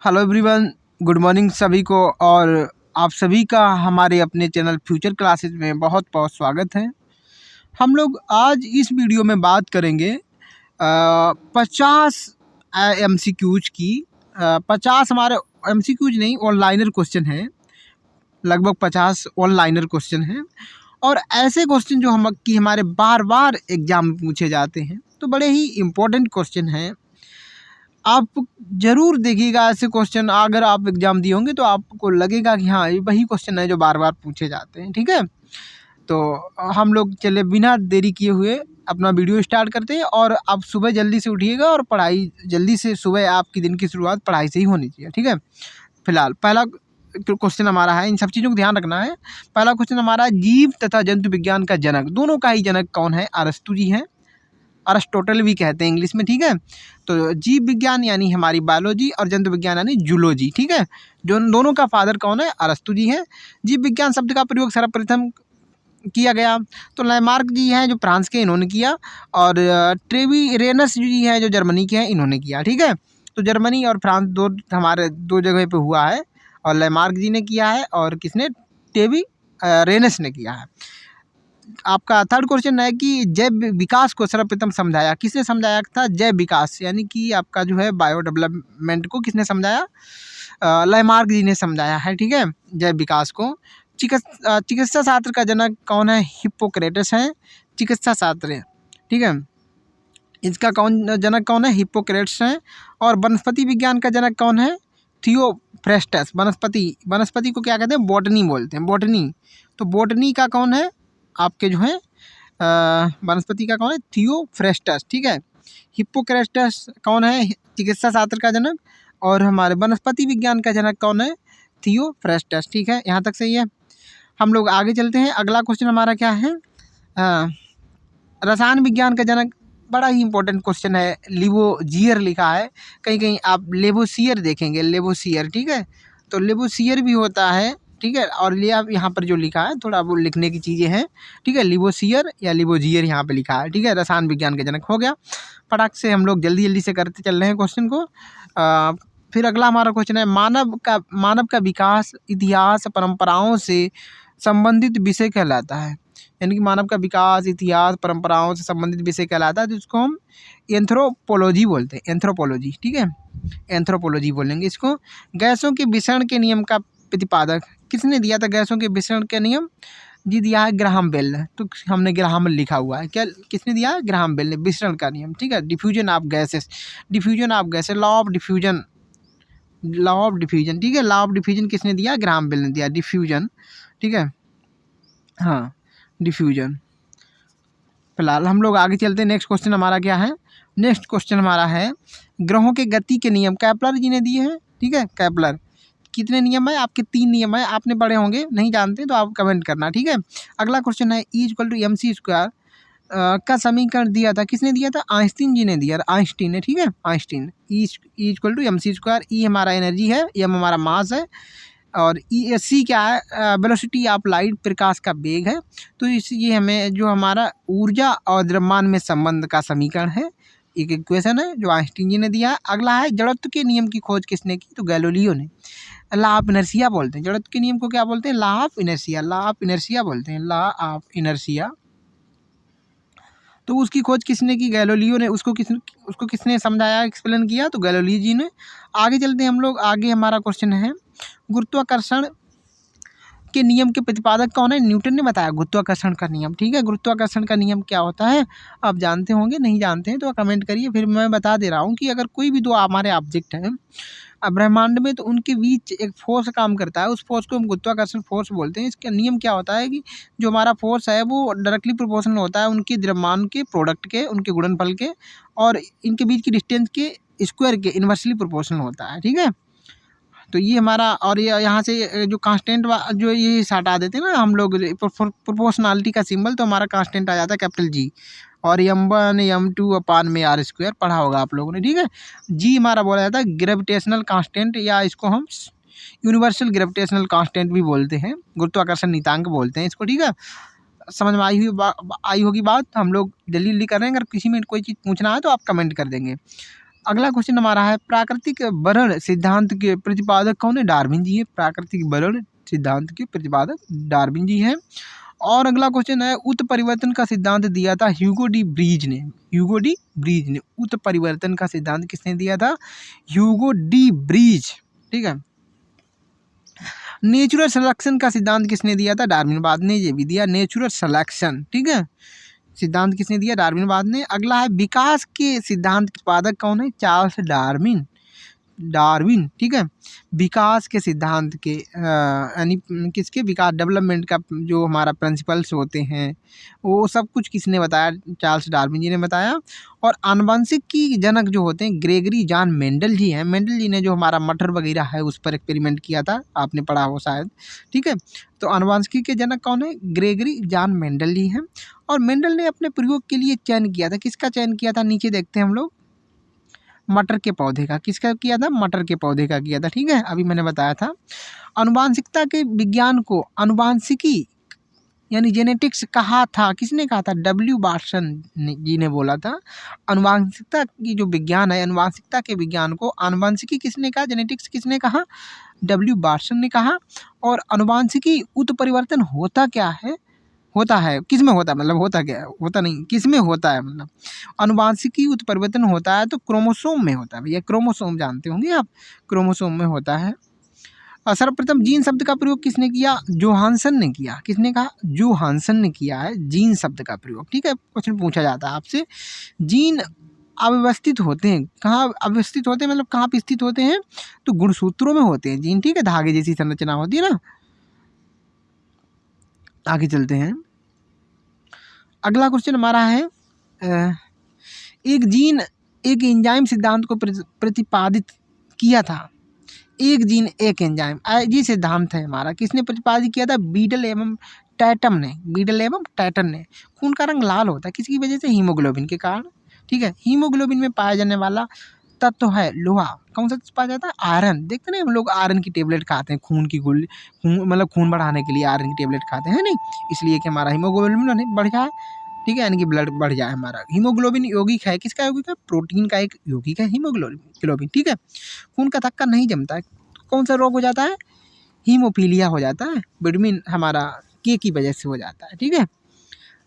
Hello everyone, good morning सभी को। और आप सभी का हमारे अपने चैनल फ्यूचर क्लासेस में बहुत बहुत स्वागत है। हम लोग आज इस वीडियो में बात करेंगे 50 MCQs की। 50 हमारे MCQs नहीं, ऑनलाइनर क्वेश्चन हैं। लगभग 50 ऑनलाइनर क्वेश्चन हैं और ऐसे क्वेश्चन जो हमारे बार बार एग्जाम में पूछे जाते हैं, तो बड़े ही इम्पोर्टेंट क्वेश्चन हैं। आप ज़रूर देखिएगा ऐसे क्वेश्चन। अगर आप एग्ज़ाम दिए होंगे तो आपको लगेगा कि हाँ, ये वही क्वेश्चन है जो बार बार पूछे जाते हैं। ठीक है, तो हम लोग चले बिना देरी किए हुए अपना वीडियो स्टार्ट करते हैं। और आप सुबह जल्दी से उठिएगा और पढ़ाई जल्दी से, सुबह आपकी दिन की शुरुआत पढ़ाई से ही होनी चाहिए। ठीक है, फिलहाल पहला क्वेश्चन हमारा है, इन सब चीज़ों को ध्यान रखना है। पहला क्वेश्चन हमारा है, जीव तथा जंतु विज्ञान का जनक, दोनों का ही जनक कौन है? अरस्तु जी हैं, अरिस्टोटल भी कहते हैं इंग्लिश में। ठीक है, तो जीव विज्ञान यानी हमारी बायोलॉजी और जंतु विज्ञान यानी जूलॉजी। ठीक है, जो दोनों का फादर कौन है? अरस्तु जी हैं। जीव विज्ञान शब्द का प्रयोग सर्वप्रथम किया गया तो लैमार्क जी हैं जो फ्रांस के, इन्होंने किया। और ट्रेविरेनस जी हैं जो जर्मनी के हैं, इन्होंने किया। ठीक है, तो जर्मनी और फ्रांस हमारे दो जगह पे हुआ है। और लैमार्क जी ने किया है और किसने? रेनस ने किया है। आपका थर्ड क्वेश्चन है कि जैव विकास को सर्वप्रथम समझाया, किसने समझाया था? जैव विकास यानी कि आपका जो है बायो डेवलपमेंट को किसने समझाया? लैमार्क जी ने समझाया है। ठीक है, जैव विकास को। चिकित्सा शास्त्र का जनक कौन है? हिप्पोक्रेटस है, चिकित्सा शास्त्र है। ठीक है, इसका जनक कौन है? हिप्पोक्रेटस है। और वनस्पति विज्ञान का जनक कौन है? थियोफ्रेस्टस। वनस्पति को क्या कहते हैं? बॉटनी बोलते हैं, बॉटनी। तो बॉटनी का कौन है? आपके जो है वनस्पति का कौन है? थियोफ्रेस्टस। ठीक है, हिप्पोक्रेटस कौन है? चिकित्सा शास्त्र का जनक। और हमारे वनस्पति विज्ञान का जनक कौन है? थियोफ्रेस्टस। ठीक है, यहाँ तक सही है। हम लोग आगे चलते हैं। अगला क्वेश्चन हमारा क्या है? रसायन विज्ञान का जनक, बड़ा ही इंपॉर्टेंट क्वेश्चन है। लिवोजियर लिखा है, कहीं कहीं आप लेवोसियर देखेंगे, लेवोसियर। ठीक है, तो लेवोसियर भी होता है। ठीक है, और ये आप यहाँ पर जो लिखा है, थोड़ा वो लिखने की चीज़ें हैं। ठीक है, लिवोसियर या लिवोजियर यहाँ पे लिखा है। ठीक है, रसायन विज्ञान के जनक हो गया। फटाक से हम लोग जल्दी जल्दी से करते चल रहे हैं क्वेश्चन को। फिर अगला हमारा क्वेश्चन है, मानव का विकास इतिहास परंपराओं से संबंधित विषय कहलाता है। यानी कि मानव का विकास इतिहास परंपराओं से संबंधित विषय कहलाता है, जिसको हम एंथ्रोपोलॉजी बोलते हैं। एंथ्रोपोलॉजी, ठीक है, एंथ्रोपोलॉजी बोलेंगे इसको। गैसों के विसरण के नियम का प्रतिपादक किसने दिया था? गैसों के विसरण के नियम जी दिया है ग्राहम बेल ने। तो हमने ग्राहम लिखा हुआ है, क्या किसने दिया है? ग्राहम बेल ने, विसरण का नियम। ठीक है, diffusion of gases, law of diffusion, ठीक है, लॉ ऑफ डिफ्यूजन किसने दिया? ग्राहम बेल ने दिया, डिफ्यूजन। ठीक है, हाँ, डिफ्यूजन। फिलहाल हम लोग आगे चलते हैं। नेक्स्ट क्वेश्चन हमारा क्या है? नेक्स्ट क्वेश्चन हमारा है, ग्रहों के गति के नियम केपलर जी ने दिए हैं। ठीक है, केपलर। कितने नियम है आपके? 3 नियम है, आपने पढ़े होंगे, नहीं जानते तो आप कमेंट करना। ठीक है, अगला क्वेश्चन है, E=mc² का समीकरण दिया था, किसने दिया था? आइंस्टीन जी ने दिया, आइंस्टीन ने। ठीक है, आइंस्टीन। E=mc²। ई हमारा एनर्जी है, एम हमारा मास है, और सी क्या है? वेलोसिटी ऑफ लाइट, प्रकाश का वेग है। तो ये हमें जो हमारा ऊर्जा और द्रव्यमान में संबंध का समीकरण है, एक इक्वेशन है जो आइंस्टीन जी ने दिया है। अगला है, जड़त्व के नियम की खोज किसने की? तो गैलीलियो ने। लॉ ऑफ इनर्शिया बोलते हैं, जड़त्व के नियम को क्या बोलते हैं? लॉ ऑफ इनर्शिया, बोलते हैं, लॉ ऑफ इनर्शिया। तो उसकी खोज किसने की? गैलीलियो ने। उसको किसने समझाया, एक्सप्लेन किया? तो गैलीलियो जी ने। आगे चलते हैं हम लोग। आगे हमारा क्वेश्चन है, गुरुत्वाकर्षण के नियम के प्रतिपादक कौन है? न्यूटन ने बताया गुरुत्वाकर्षण का नियम। ठीक है, गुरुत्वाकर्षण का नियम क्या होता है? आप जानते होंगे, नहीं जानते हैं तो कमेंट करिए। फिर मैं बता दे रहा हूँ कि अगर कोई भी दो हमारे ऑब्जेक्ट हैं ब्रह्मांड में, तो उनके बीच एक फोर्स काम करता है, उस फोर्स को हम गुरुत्वाकर्षण फोर्स बोलते हैं। इसका नियम क्या होता है कि जो हमारा फोर्स है वो डायरेक्टली प्रोपोर्शनल होता है उनके द्रव्यमान के प्रोडक्ट के, उनके गुणनफल के, और इनके बीच की डिस्टेंस के स्क्वायर के इन्वर्सली प्रोपोर्शनल होता है। ठीक है, तो ये हमारा, और ये यहाँ से जो कांस्टेंट जो ये हटा देते हैं ना हम लोग, प्रोपोर्शनलिटी का सिंबल, तो हमारा कांस्टेंट आ जाता है कैपिटल जी। और m1 m2/r² पढ़ा होगा आप लोगों ने। ठीक है, जी हमारा बोला जाता है ग्रेविटेशनल कांस्टेंट, या इसको हम यूनिवर्सल ग्रेविटेशनल कांस्टेंट भी बोलते हैं, गुरुत्वाकर्षण नियतांक बोलते हैं इसको। ठीक है, समझ में आई होगी बात। हम लोग जल्दी जल्दी कर रहे हैं, अगर किसी में कोई चीज़ पूछना है तो आप कमेंट कर देंगे। अगला क्वेश्चन हमारा है, प्राकृतिक बरण सिद्धांत के प्रतिपादक कौन है? डार्विन जी है। प्राकृतिक बरण सिद्धांत के प्रतिपादक डार्विन जी हैं। और अगला क्वेश्चन है, उत्परिवर्तन का सिद्धांत दिया था ह्यूगो डी ब्रीज ने। ह्यूगो डी ब्रीज ने उत्परिवर्तन का सिद्धांत किसने दिया था? Hugo de Vries. ठीक है। नेचुरल सिलेक्शन का सिद्धांत किसने दिया था? डार्विनवाद ने ये भी दिया, नेचुरल सिलेक्शन। ठीक है, सिद्धांत किसने दिया? डार्विनवाद ने। अगला है, विकास के सिद्धांत के उत्पादक कौन है? Charles Darwin. डार्विन। ठीक है, विकास के सिद्धांत के यानी किसके? विकास, डेवलपमेंट का जो हमारा प्रिंसिपल्स होते हैं वो सब कुछ किसने बताया? चार्ल्स डार्विन जी ने बताया। और आनुवंशिक की जनक जो होते हैं ग्रेगरी जॉन मेंडल जी हैं। मेंडल जी ने जो हमारा मटर वगैरह है उस पर एक्सपेरिमेंट किया था, आपने पढ़ा हो शायद। ठीक है, तो आनुवंशिकी के जनक कौन है? ग्रेगरी जॉन मेंडल जी हैं। और मेंडल ने अपने प्रयोग के लिए चयन किया था, किसका चयन किया था? नीचे देखते हैं हम लोग, मटर के पौधे का। किसका किया था? मटर के पौधे का किया था। ठीक है, अभी मैंने बताया था। आनुवांशिकता के विज्ञान को आनुवांशिकी यानी जेनेटिक्स कहा था, किसने कहा था? डब्ल्यू वाटसन जी ने बोला था। आनुवांशिकता की जो विज्ञान है, आनुवांशिकता के विज्ञान को आनुवांशिकी किसने कहा? जेनेटिक्स किसने कहा? डब्ल्यू वाटसन ने कहा। और आनुवांशिकी उत्परिवर्तन होता क्या है? होता है किस में होता है, मतलब होता क्या है? होता नहीं, किस में होता है? मतलब आनुवांशिकी उत्परिवर्तन होता है तो क्रोमोसोम में होता है भैया। क्रोमोसोम जानते होंगे आप, क्रोमोसोम में होता है। सर्वप्रथम जीन शब्द का प्रयोग किसने किया? जोहानसन ने किया। किसने कहा? जोहानसन ने किया है जीन शब्द का प्रयोग। ठीक है, क्वेश्चन पूछा जाता है आपसे, जीन अव्यवस्थित होते हैं, कहाँ अव्यवस्थित होते हैं, मतलब कहाँ पे स्थित होते हैं? तो गुणसूत्रों में होते हैं जीन। ठीक है, धागे जैसी संरचना होती है ना। आगे चलते हैं, अगला क्वेश्चन हमारा है, एक जीन एक एंजाइम सिद्धांत को प्रतिपादित किया था। एक जीन एक एंजाइम, ये सिद्धांत है हमारा, किसने प्रतिपादित किया था? बीटल एवं टैटम ने। बीटल एवं टैटन ने। खून का रंग लाल होता है किसकी वजह से? हीमोग्लोबिन के कारण। ठीक है, हीमोग्लोबिन में पाया जाने वाला तत्व है लोहा। कौन सा पाया जाता है? आयरन। देखते हैं हम लोग आयरन की टेबलेट खाते हैं, खून की गोली, मतलब खून बढ़ाने के लिए आयरन की टेबलेट खाते हैं नहीं, इसलिए कि हमारा हीमोग्लोबिन बढ़ जाए। ठीक है, यानी कि ब्लड बढ़ जाए हमारा। हीमोग्लोबिन यौगिक है, किसका यौगिक है? प्रोटीन का एक यौगिक है हीमोग्लोबिन। ठीक है, खून का थक्का नहीं जमता है, कौन सा रोग हो जाता है? हीमोफीलिया हो जाता है, विटामिन हमारा के की वजह से हो जाता है। ठीक है,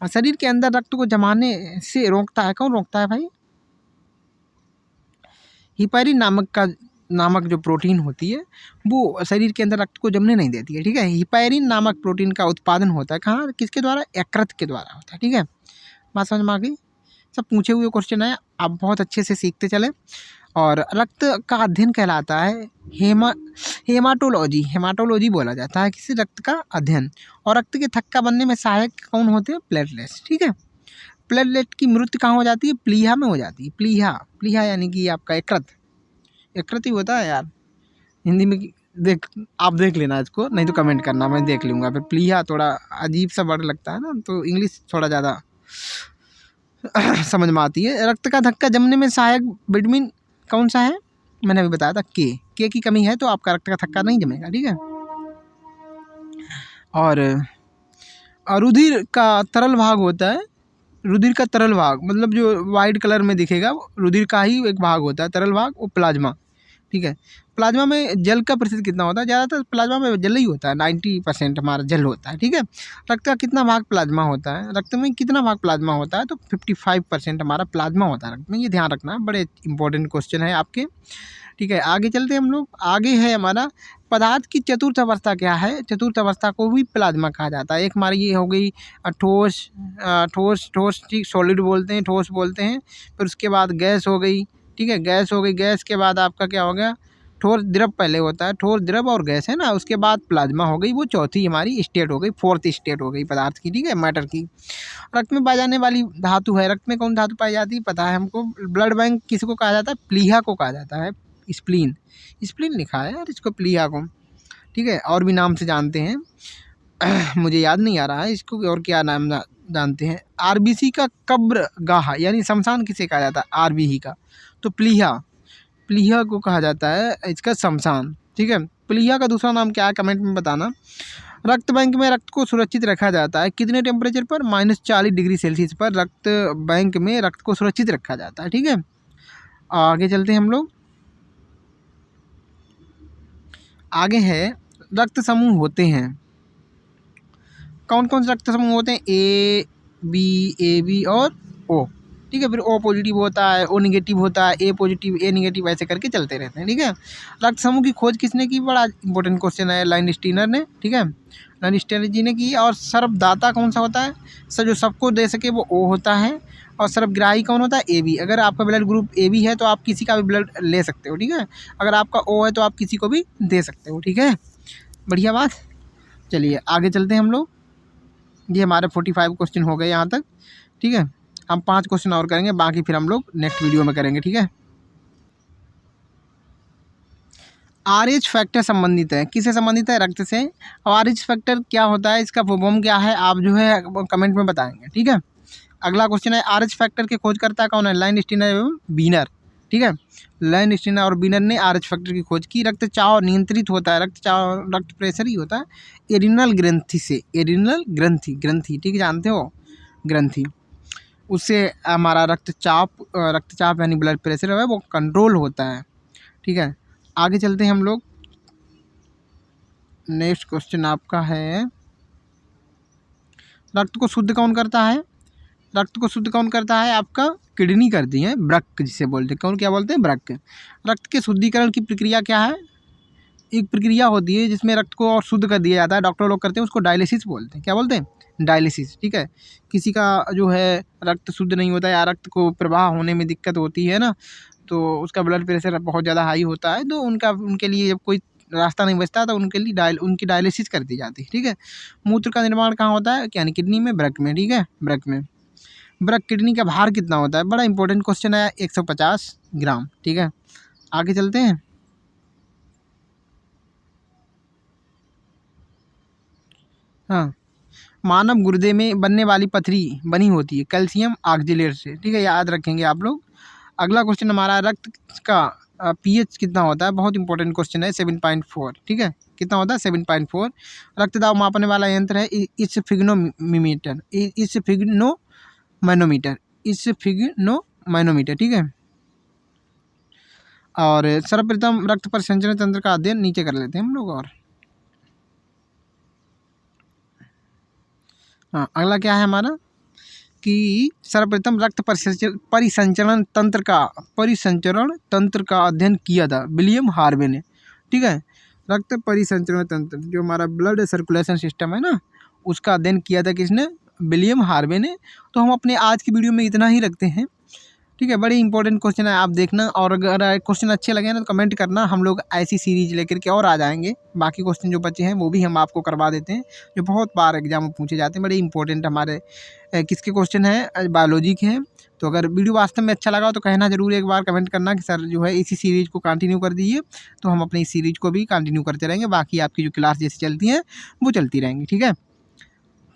और शरीर के अंदर रक्त को जमाने से रोकता है, कौन रोकता है भाई? हिपैरिन नामक जो प्रोटीन होती है वो शरीर के अंदर रक्त को जमने नहीं देती है। ठीक है, हिपैरिन नामक प्रोटीन का उत्पादन होता है कहाँ? किसके द्वारा? यकृत के द्वारा होता है। ठीक है, बात समझ में आ गई? सब पूछे हुए क्वेश्चन है, आप बहुत अच्छे से सीखते चले। और रक्त का अध्ययन कहलाता है हेमाटोलॉजी। हेमाटोलॉजी बोला जाता है किसी रक्त का अध्ययन। और रक्त के थक्का बनने में सहायक कौन होते हैं? प्लेटलेट्स। ठीक है, प्लेटलेट की मृत्यु कहाँ हो जाती है? प्लीहा में हो जाती है। प्लीहा यानी कि आपका यकृत ही होता है यार, हिंदी में आप देख लेना इसको, नहीं तो कमेंट करना, मैं देख लूँगा। फिर प्लीहा थोड़ा अजीब सा वर्ड लगता है ना, तो इंग्लिश थोड़ा ज़्यादा समझ में आती है। रक्त का धक्का जमने में सहायक विटामिन कौन सा है? मैंने अभी बताया था के की कमी है तो आपका रक्त का थक्का नहीं जमेगा। ठीक है, और रुधिर का तरल भाग होता है, रुधिर का तरल भाग मतलब जो वाइट कलर में दिखेगा रुधिर का ही एक भाग होता है, तरल भाग, वो प्लाज्मा। ठीक है, प्लाज्मा में जल का प्रतिशत कितना होता है? ज़्यादातर प्लाज्मा में जल ही होता है, 90% हमारा जल होता है। ठीक है, रक्त का कितना भाग प्लाज्मा होता है? रक्त में कितना भाग प्लाज्मा होता है? तो 55% हमारा प्लाज्मा होता है रक्त में, ये ध्यान रखना, बड़े इंपॉर्टेंट क्वेश्चन है आपके। ठीक है, आगे चलते हैं हम लोग। आगे है हमारा, पदार्थ की चतुर्थ अवस्था क्या है? चतुर्थ अवस्था को भी प्लाज्मा कहा जाता है। एक हमारी ये हो गई ठोस, ठीक, सॉलिड बोलते हैं, ठोस बोलते हैं। फिर उसके बाद गैस हो गई। ठीक है, गैस हो गई, गैस के बाद आपका क्या हो गया? ठोस द्रव पहले होता है, ठोस द्रव और गैस है ना, उसके बाद प्लाज्मा हो गई, वो चौथी हमारी स्टेट हो गई, फोर्थ स्टेट हो गई पदार्थ की। ठीक है, मैटर की। रक्त में पाई जाने वाली धातु है, रक्त में कौन धातु पाई जाती है? पता है हमको। ब्लड बैंक किसको कहा जाता है? प्लीहा को कहा जाता है। स्प्लीन लिखा है यार इसको, प्लीहा को। ठीक है, और भी नाम से जानते हैं मुझे याद नहीं आ रहा है इसको, और क्या नाम जानते हैं? आरबीसी का कब्रगाह यानी शमशान किसे कहा जाता है? आरबीसी का, तो प्लीहा को कहा जाता है इसका शमशान। ठीक है, प्लीहा का दूसरा नाम क्या है? कमेंट में बताना। रक्त बैंक में रक्त को सुरक्षित रखा जाता है कितने टेम्परेचर पर? -40 डिग्री सेल्सियस पर रक्त बैंक में रक्त को सुरक्षित रखा जाता है। ठीक है, आगे चलते हैं हम लोग। आगे है रक्त समूह होते हैं। कौन कौन से रक्त समूह होते हैं? ए बी और ओ। ठीक है, फिर ओ पॉजिटिव होता है, ओ निगेटिव होता है, ए पॉजिटिव, ए निगेटिव, ऐसे करके चलते रहते हैं। ठीक है, रक्त समूह की खोज किसने की? बड़ा इंपॉर्टेंट क्वेश्चन है, लाइन स्टीनर ने। ठीक है, लाइन स्टीनर जी ने की। और सर्वदाता कौन सा होता है? सर जो सबको दे सके वो ओ होता है। और सर्वग्राही कौन होता है? A B. अगर आपका ब्लड ग्रुप ए बी है तो आप किसी का भी ब्लड ले सकते हो। ठीक है, अगर आपका ओ है तो आप किसी को भी दे सकते हो। ठीक है, बढ़िया बात। चलिए आगे चलते हैं हम लोग। ये हमारे 45 क्वेश्चन हो गए यहाँ तक। ठीक है, हम 5 क्वेश्चन और करेंगे, बाकी फिर हम लोग नेक्स्ट वीडियो में करेंगे। ठीक है, RH फैक्टर संबंधित है, किससे संबंधित है? रक्त से। और RH फैक्टर क्या होता है, इसका फुल फॉर्म क्या है, आप जो है कमेंट में बताएंगे। ठीक है, अगला क्वेश्चन है RH फैक्टर की खोजकर्ता कौन है? लाइन स्टीनर एवं बीनर। ठीक है, लाइन स्टीनर और बीनर ने RH फैक्टर की खोज की। रक्तचाप नियंत्रित होता है, रक्तचाप रक्त प्रेशर ही होता है एड्रिनल ग्रंथि से। एड्रिनल ग्रंथि, ग्रंथि ठीक है, जानते हो, ग्रंथि, उससे हमारा रक्तचाप यानी ब्लड प्रेशर है वो कंट्रोल होता है। ठीक है, आगे चलते हैं हम लोग। नेक्स्ट क्वेश्चन आपका है, रक्त को शुद्ध कौन करता है? रक्त को शुद्ध कौन करता है? आपका किडनी करती है, ब्रक जिसे बोलते हैं। कौन, क्या बोलते हैं? ब्रक। रक्त के शुद्धिकरण की प्रक्रिया क्या है? एक प्रक्रिया होती है जिसमें रक्त को और शुद्ध कर दिया जाता है, डॉक्टर लोग करते हैं, उसको डायलिसिस बोलते हैं। क्या बोलते हैं? डायलिसिस। ठीक है, किसी का जो है रक्त शुद्ध नहीं होता या रक्त को प्रवाह होने में दिक्कत होती है ना, तो उसका ब्लड प्रेशर बहुत ज़्यादा हाई होता है, तो उनके लिए जब कोई रास्ता नहीं बचता तो उनके लिए उनकी डायलिसिस कर दी जाती है। ठीक है, मूत्र का निर्माण कहाँ होता है? यानी किडनी में, ब्रक में। ठीक है, ब्रक में। ब्रक किडनी का भार कितना होता है? बड़ा इंपॉर्टेंट क्वेश्चन है, 150 ग्राम। ठीक है, आगे चलते हैं। हाँ, मानव गुर्दे में बनने वाली पथरी बनी होती है कैल्शियम ऑक्जेलेट से। ठीक है, याद रखेंगे आप लोग। अगला क्वेश्चन हमारा, रक्त का pH कितना होता है? बहुत इंपॉर्टेंट क्वेश्चन है, 7.4। ठीक है, कितना होता है? 7.4। रक्त दाब मापने वाला यंत्र है इस्फिग्नोमीटर, इस्फिग्नोमैनोमीटर, इस्फिग्नोमैनोमीटर। ठीक है, और सर्वप्रथम रक्त परिसंचरण तंत्र का अध्ययन नीचे कर लेते हैं हम लोग। और हाँ, अगला क्या है हमारा कि सर्वप्रथम रक्त परिसंचरण तंत्र का अध्ययन किया था विलियम हार्वे ने। ठीक है, रक्त परिसंचरण तंत्र जो हमारा ब्लड सर्कुलेशन सिस्टम है ना, उसका अध्ययन किया था किसने? विलियम हार्वे ने। तो हम अपने आज की वीडियो में इतना ही रखते हैं। ठीक है, बड़ी इंपॉर्टेंट क्वेश्चन है, आप देखना। और अगर क्वेश्चन अच्छे लगे ना तो कमेंट करना, हम लोग ऐसी सीरीज लेकर के और आ जाएंगे। बाकी क्वेश्चन जो बचे हैं वो भी हम आपको करवा देते हैं, जो बहुत बार एग्जाम में पूछे जाते हैं, बड़े इंपॉर्टेंट हमारे किसके क्वेश्चन हैं? बायोलॉजी के हैं। तो अगर वीडियो वास्तव में अच्छा लगा तो कहना जरूर, एक बार कमेंट करना कि सर जो है इसी सीरीज़ को कंटिन्यू कर दीजिए, तो हम अपनी इस सीरीज़ को भी कंटिन्यू करते रहेंगे। बाकी आपकी जो क्लास जैसी चलती हैं वो चलती रहेंगी। ठीक है,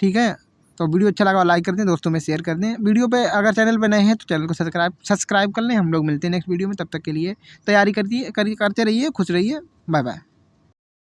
ठीक है, तो वीडियो अच्छा लगा लाइक कर दें, दोस्तों में शेयर कर दें। वीडियो पे अगर चैनल पे नए हैं तो चैनल को सब्सक्राइब कर लें। हम लोग मिलते हैं नेक्स्ट वीडियो में, तब तक के लिए तैयारी करते रहिए, खुश रहिए। Bye bye.